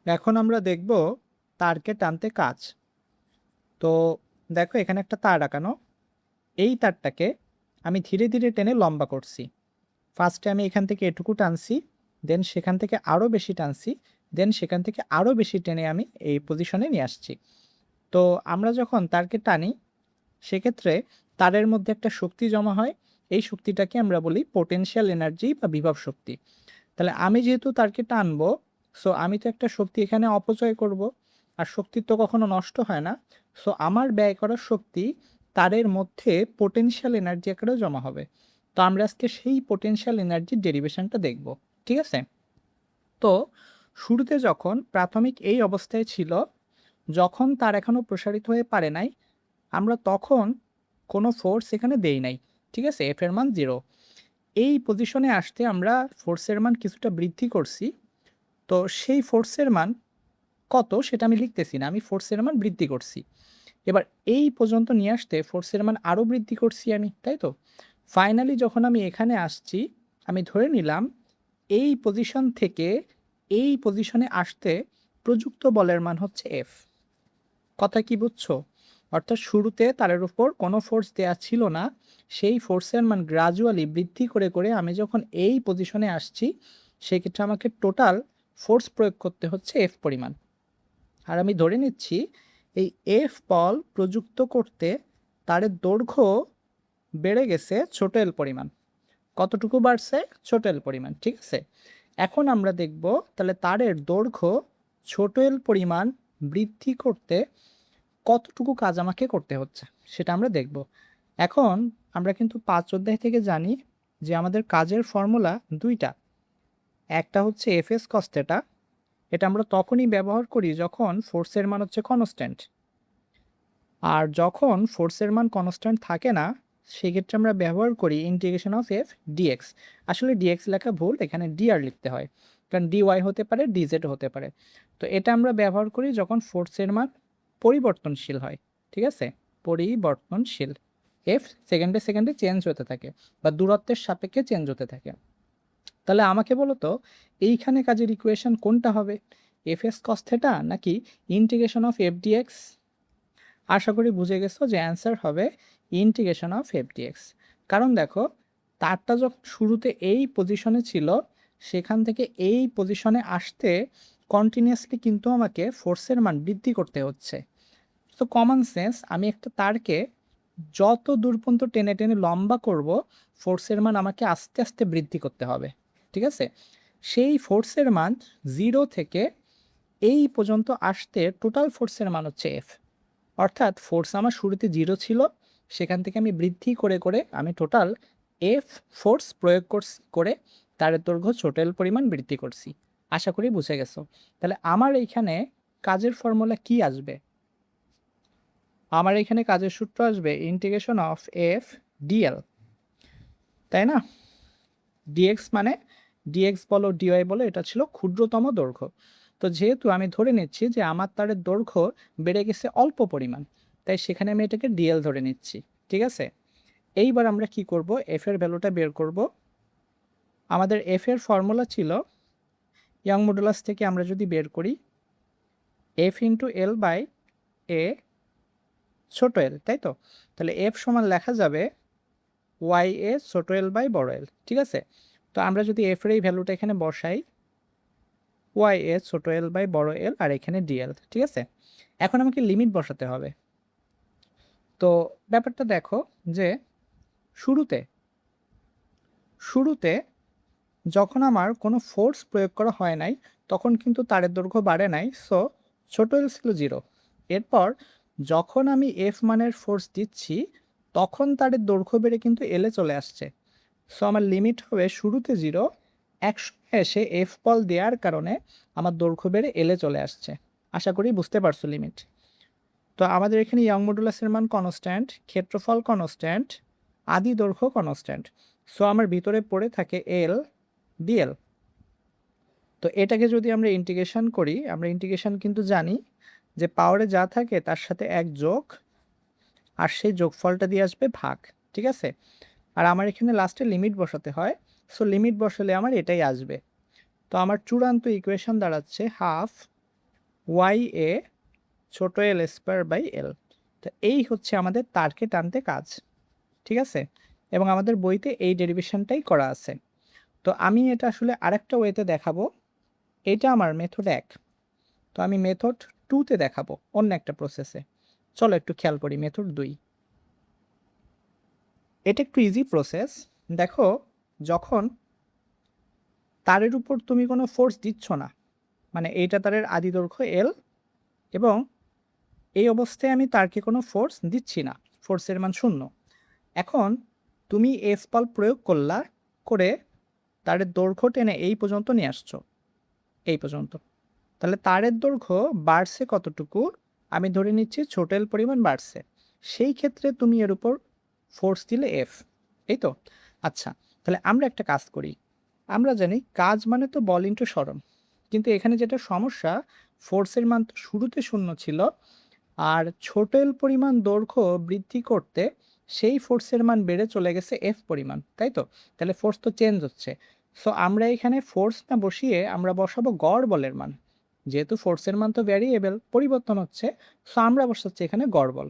এখন আমরা দেখব তারকে টানতে কাজ। তো দেখো এখানে একটা তার আঁকানো। এই তারটাকে আমি ধীরে ধীরে টেনে লম্বা করছি। ফার্স্টে আমি এখান থেকে এটুকু টানছি, দেন সেখান থেকে আরও বেশি টানছি, দেন সেখান থেকে আরও বেশি টেনে আমি এই পজিশনে নিয়ে আসছি। তো আমরা যখন তারকে টানি সেক্ষেত্রে তারের মধ্যে একটা শক্তি জমা হয়। এই শক্তিটাকে আমরা বলি পোটেনশিয়াল এনার্জি বা বিভব শক্তি। তাহলে আমি যেহেতু তারকে টানবো, সো আমি তো একটা শক্তি এখানে অপচয় করব, আর শক্তি তো কখনো নষ্ট হয় না। সো আমার ব্যয় করা শক্তি তারের মধ্যে পোটেনশিয়াল এনার্জি আকারে জমা হবে। তো আমরা আজকে সেই পোটেনশিয়াল এনার্জির ডেরিভেশনটা দেখব। ঠিক আছে? তো শুরুতে যখন প্রাথমিক এই অবস্থায় ছিল, যখন তার এখনো প্রসারিত হয়ে পারে নাই, আমরা তখন কোনো ফোর্স এখানে দেই নাই। ঠিক আছে? এফ এর মান 0। এই পজিশনে আসতে আমরা ফোর্সের মান কিছুটা বৃদ্ধি করছি। তো সেই ফোর্সের মান কত সেটা আমি লিখতেছি না, আমি ফোর্সের মান বৃদ্ধি করছি। এবার এই পর্যন্ত নিয়ে আসতে ফোর্সের মান আরও বৃদ্ধি করছি আমি, তাই তো? ফাইনালি যখন আমি এখানে আসছি, আমি ধরে নিলাম এই পজিশন থেকে এই পজিশনে আসতে প্রযুক্ত বলের মান হচ্ছে এফ। কথা কি বুঝছো? অর্থাৎ শুরুতে তারের উপর কোনো ফোর্স দেয়া ছিল না, সেই ফোর্সের মান গ্রাজুয়ালি বৃদ্ধি করে করে আমি যখন এই পজিশনে আসছি, সেক্ষেত্রে আমাকে টোটাল ফোর্স প্রয়োগ করতে হচ্ছে এফ পরিমাণ। আর আমি ধরে নিচ্ছি এই এফ বল প্রযুক্ত করতে তারের দৈর্ঘ্য বেড়ে গেছে ছোট এল পরিমাণ। কতটুকু বাড়ছে? ছোট এল পরিমাণ। ঠিক আছে? এখন আমরা দেখব তাহলে তারের দৈর্ঘ্য ছোট এল পরিমাণ বৃদ্ধি করতে কতটুকু কাজ আমাকে করতে হচ্ছে সেটা আমরা দেখব। এখন আমরা কিন্তু 5 অধ্যায় থেকে জানি যে আমাদের কাজের ফর্মুলা দুইটা। একটা হচ্ছে এফ এস কস থিটা, এটা আমরা তখনই ব্যবহার করি যখন ফোর্সের মান হচ্ছে কনস্ট্যান্ট। আর যখন ফোর্সের মান কনস্ট্যান্ট থাকে না, সেক্ষেত্রে আমরা ব্যবহার করি ইন্টিগ্রেশন অফ এফ ডিএক্স। আসলে ডিএক্স লেখা ভুল, এখানে ডিআর লিখতে হয়, কারণ ডিওয়াই হতে পারে, ডিজেড হতে পারে। তো এটা আমরা ব্যবহার করি যখন ফোর্সের মান পরিবর্তনশীল হয়। ঠিক আছে? পরিবর্তনশীল। এফ সেকেন্ডে সেকেন্ডে চেঞ্জ হতে থাকে বা দূরত্বের সাপেক্ষে চেঞ্জ হতে থাকে। তাহলে আমাকে বলো তো এইখানে কাজের ইকুয়েশন কোনটা হবে? এফ এস কস থিটা নাকি ইন্টিগ্রেশন অফ এফ ডিএক্স? আশা করি বুঝে গেছো যে অ্যান্সার হবে ইন্টিগ্রেশন অফ এফ ডিএক্স। কারণ দেখো তারটা যখন শুরুতে এই পজিশনে ছিল, সেখান থেকে এই পজিশনে আসতে কন্টিনিউয়াসলি কিন্তু আমাকে ফোর্সের মান বৃদ্ধি করতে হচ্ছে। তো কমন সেন্স, আমি একটা তারকে যত দূর পর্যন্ত টেনে টেনে লম্বা করব, ফোর্সের মান আমাকে আস্তে আস্তে বৃদ্ধি করতে হবে। ঠিক আছে? সেই ফোর্সের মান 0 থেকে এই পর্যন্ত আসতে টোটাল ফোর্সের মান হচ্ছে এফ। অর্থাৎ ফোর্স আমার শুরুতে 0 ছিল, সেখান থেকে আমি বৃদ্ধি করে করে আমি টোটাল এফ ফোর্স প্রয়োগ করছি, করে তার দৈর্ঘ্য ছোট এল পরিমাণ বৃদ্ধি করছি। আশা করি বুঝে গেছো। তাহলে আমার এইখানে কাজের ফর্মুলা কি আসবে? আমার এখানে কাজের সূত্র আসবে ইন্টিগ্রেশন অফ এফ ডিএল, তাই না? ডিএক্স মানে ডিএক্স বলো ডিওয়াই বলো, এটা ছিল ক্ষুদ্রতম দৈর্ঘ্য। তো যেহেতু আমি ধরে নিচ্ছি যে আমার তারের দৈর্ঘ্য বেড়ে গেছে অল্প পরিমাণ, তাই সেখানে আমি এটাকে ডিএল ধরে নিচ্ছি। ঠিক আছে? এইবার আমরা কি করব? এফ এর ভ্যালুটা বের করব। আমাদের এফ এর ফর্মুলা ছিল ইয়ং মডুলাস থেকে আমরা যদি বের করি এফ ইন্টু এল বাই এ ছোট এল, তাই তো? তাহলে এফ সমান লেখা যাবে ওয়াই এ ছোট এল বাই বড় এল। ঠিক আছে? তো আমরা যদি এফ এর এই ভ্যালুটা এখানে বসাই, ওয়াই এ ছোট এল বাই বড় এল, আর এখানে ডিএল। ঠিক আছে? এখন আমাকে লিমিট বসাতে হবে। তো ব্যাপারটা দেখো যে শুরুতে শুরুতে যখন আমার কোনো ফোর্স প্রয়োগ করা হয় নাই, তখন কিন্তু তারের দৈর্ঘ্য বাড়ে নাই, সো ছোট এল ছিল 0। এরপর যখন আমি এফ মানের ফোর্স দিচ্ছি, তখন তারের দৈর্ঘ্য বেড়ে কিন্তু এলে চলে আসছে। সো আমার লিমিট হবে শুরুতে 0, একসময় এসে এফ বল দেওয়ার কারণে আমার দৈর্ঘ্য বেড়ে এলে চলে আসছে। আশা করি বুঝতে পারছো লিমিট। তো আমাদের এখানে ইয়ং মডুলাসের মান কনস্ট্যান্ট, ক্ষেত্রফল কনস্ট্যান্ট, আদি দৈর্ঘ্য কনস্ট্যান্ট। সো আমার ভিতরে পড়ে থাকে এল ডিএল। তো এটাকে যদি আমরা ইন্টিগ্রেশন করি, আমরা ইন্টিগ্রেশন কিন্তু জানি যে পাওয়ারে যা থাকে তার সাথে 1 যোগ, আর সেই যোগফলটা দিয়ে আসবে ভাগ। ঠিক আছে? আর আমার এখানে লাস্টে লিমিট বসাতে হয়, সো লিমিট বসালে আমার এটাই আসবে। তো আমার চূড়ান্ত ইকুয়েশন দাঁড়াচ্ছে হাফ ওয়াই এ ছোট এল স্কোয়ার বাই এল। তো এই হচ্ছে আমাদের তারকে টানতে কাজ, ঠিক আছে? এবং আমাদের বইতে এই ডেরিভেশনটাই করা আছে। তো আমি এটা আসলে আরেকটা ওয়েতে দেখাবো। এটা আমার মেথড 1। তো আমি মেথড 2তে দেখাবো অন্য একটা প্রসেসে। চলো একটু খেয়াল করি মেথড 2। এটা একটু ইজি প্রসেস। দেখো, যখন তারের উপর তুমি কোনো ফোর্স দিচ্ছ না, মানে এইটা তারের আদি দৈর্ঘ্য এল, এবং এই অবস্থায় আমি তারকে কোনো ফোর্স দিচ্ছি না, ফোর্সের মান 0। এখন তুমি এফ বল প্রয়োগ করলা, করে তারের দৈর্ঘ্য টেনে এই পর্যন্ত নিয়ে আসছো, এই পর্যন্ত। তাহলে তারের দৈর্ঘ্য বাড়ছে কতটুকু? আমি ধরে নিচ্ছি ছোট এল পরিমাণ বাড়ছে। সেই ক্ষেত্রে তুমি এর উপর ফোর্স দিলে এফ, এই তো। আচ্ছা, তাহলে আমরা একটা কাজ করি। আমরা জানি কাজ মানে তো বল ইন্টু সরণ, কিন্তু এখানে যেটা সমস্যা, ফোর্সের মান তো শুরুতে 0 ছিল, আর ছোট এল পরিমাণ দৈর্ঘ্য বৃদ্ধি করতে সেই ফোর্সের মান বেড়ে চলে গেছে এফ পরিমাণ, তাই তো? তাহলে ফোর্স তো চেঞ্জ হচ্ছে। সো আমরা এখানে ফোর্স না বসিয়ে আমরা বসাবো গড় বলের মান। যেহেতু ফোর্সের মান তো ভ্যারিয়েবল, পরিবর্তন হচ্ছে, সো আমরা বসাচ্ছি এখানে গড় বল।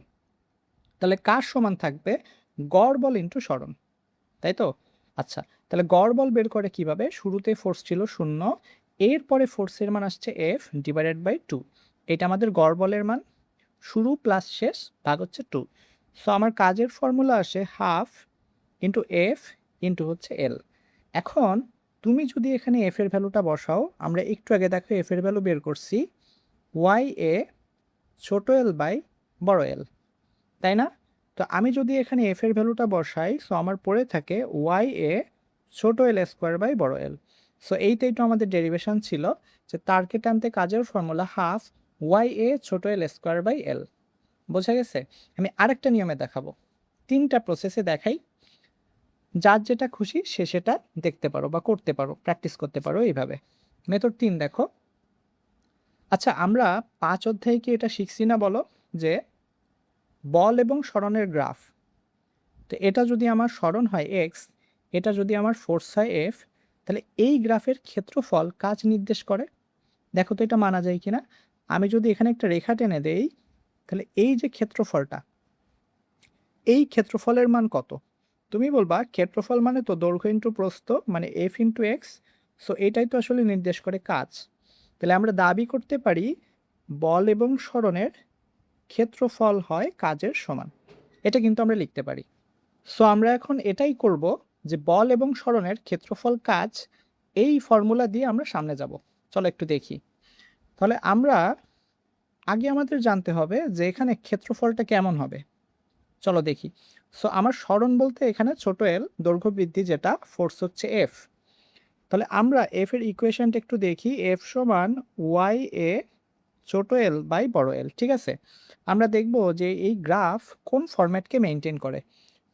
তাহলে কার সমান থাকবে? গড় বল ইন্টু সরণ, তাই তো? আচ্ছা, তাহলে গড় বল বের করে কিভাবে? শুরুতে ফোর্স ছিল 0, এরপরে ফোর্সের মান আসছে এফ ডিভাইডেড বাই 2। এটা আমাদের গড় বলের মান, শুরু প্লাস শেষ ভাগ হচ্ছে 2। সো আমার কাজের ফর্মুলা আসে হাফ ইন্টু এফ ইন্টু হচ্ছে এল। এখন তুমি যদি এখানে এফ এর ভ্যালুটা বসাও, আমরা একটু আগে দেখো এফ এর ভ্যালু বের করছি ওয়াই এ ছোট এল বাই বড় এল, তাই না? তো আমি যদি এখানে এফ এর ভ্যালুটা বসাই, সো আমার পড়ে থাকে ওয়াই এ ছোট এল স্কোয়ার বাই বড় এল। সো এইটাই তো আমাদের ডেরিভেশন ছিল, যে তারকে টানতে কাজের ফর্মুলা হাফ ওয়াই এ ছোট এল স্কোয়ার বাই এল। বোঝা গেছে? আমি আরেকটা নিয়মে দেখাবো, 3টা প্রসেসে দেখাই। যার যেটা খুশি সে সেটা দেখতে পারো বা করতে পারো, প্র্যাকটিস করতে পারো এইভাবে। মেথড 3 দেখো। আচ্ছা, আমরা 5 অধ্যায়ে কি এটা শিখছি না বলো, যে বল এবং সরণের গ্রাফ। তো এটা যদি আমার সরণ হয় এক্স, এটা যদি আমার ফোর্স হয় এফ, তাহলে এই গ্রাফের ক্ষেত্রফল কাজ নির্দেশ করে। দেখো তো এটা মানা যায় কিনা। আমি যদি এখানে একটা রেখা টেনে দেই, তাহলে এই যে ক্ষেত্রফলটা, এই ক্ষেত্রফলের মান কত? তুমি বলবা ক্ষেত্রফল মানে তো দৈর্ঘ্য ইন্টু প্রস্থ, মানে এফ ইন্টু এক্স। সো এটাই তো আসলে নির্দেশ করে কাজ। তাহলে আমরা দাবি করতে পারি বল এবং সরণের ক্ষেত্রফল হয় কাজের সমান। এটা কিন্তু আমরা লিখতে পারি। সো আমরা এখন এটাই করব, যে বল এবং সরণের ক্ষেত্রফল কাজ, এই ফর্মুলা দিয়ে আমরা সামনে যাব। চলো একটু দেখি। তাহলে আমরা আগে আমাদের জানতে হবে যে এখানে ক্ষেত্রফলটা কেমন হবে। চলো দেখি। সো আমার সরণ বলতে এখানে ছোট এল দৈর্ঘ্য বৃদ্ধি, যেটা ফোর্স হচ্ছে এফ। তাহলে আমরা এফ এর ইকুয়েশনটা একটু দেখি। এফ সমান ওয়াই এ ছোট এল বাই বড় এল, ঠিক আছে? আমরা দেখব যে এই গ্রাফ কোন ফরম্যাটকে মেনটেন করে।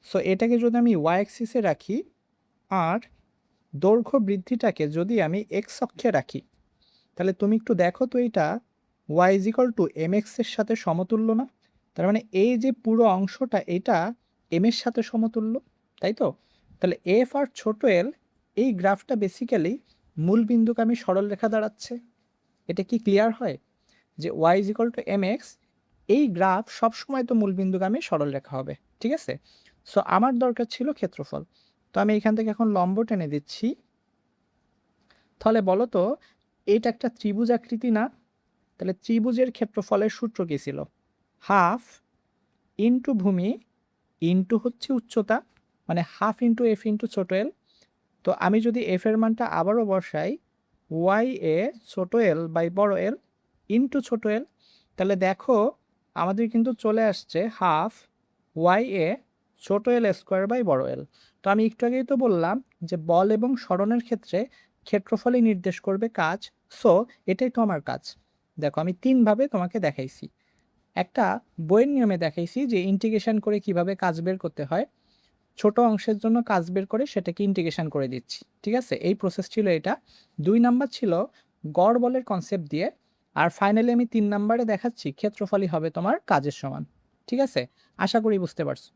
সো এটাকে যদি আমি ওয়াই অ্যাক্সিসে রাখি, আর দৈর্ঘ্য বৃদ্ধিটাকে যদি আমি এক্স অক্ষে রাখি, তাহলে তুমি একটু দেখো তো, এটা Y is equal to M এক্সের সাথে সমতুল্য না? তার মানে এই যে পুরো অংশটা, এটা এম এর সাথে সমতুল্য, তাই তো? তাহলে এফ আর ছোট এল, এই গ্রাফটা বেসিক্যালি মূল বিন্দুগামী সরল রেখা দাঁড়াচ্ছে। এটা কি ক্লিয়ার হয় যে Y is equal to M X, এই গ্রাফ সবসময় তো মূল বিন্দুগামী সরল রেখা হবে, ঠিক আছে? সো আমার দরকার ছিল ক্ষেত্রফল। তো আমি এখান থেকে এখন লম্ব টেনে দিচ্ছি। তাহলে বলো তো, এটা একটা ত্রিভুজ আকৃতি না? তাহলে ত্রিভুজের ক্ষেত্রফলের সূত্র কী ছিল? হাফ ইন্টু ভূমি ইন্টু হচ্ছে উচ্চতা, মানে হাফ ইন্টু এফ ইন্টু ছোট এল। তো আমি যদি এফ এর মানটা আবারও বসাই, ওয়াই এ ছোট এল বাই বড় এল ইন্টু ছোট এল, তাহলে দেখো আমাদের কিন্তু চলে আসছে হাফ ওয়াই এ ছোট এল স্কোয়ার বাই বড় এল। তো আমি একটু আগেই তো বললাম যে বল এবং সরণের ক্ষেত্রে ক্ষেত্রফলই নির্দেশ করবে কাজ। সো এটাই তো আমার কাজ। দেখো আমি 3ভাবে তোমাকে দেখাইছি। একটা বইয়ের নিয়মে দেখাইছি যে ইন্টিগ্রেশন করে কিভাবে কাজ বের করতে হয়, ছোট অংশের জন্য কাজ বের করে সেটাকে ইন্টিগ্রেশন করে দিচ্ছি, ঠিক আছে? এই প্রসেস ছিল এটা। 2 নাম্বার ছিল গড় বলের কনসেপ্ট দিয়ে, আর ফাইনালি আমি 3 নাম্বারে দেখাচ্ছি ক্ষেত্রফলই হবে তোমার কাজের সমান, ঠিক আছে? আশা করি বুঝতে পারছো।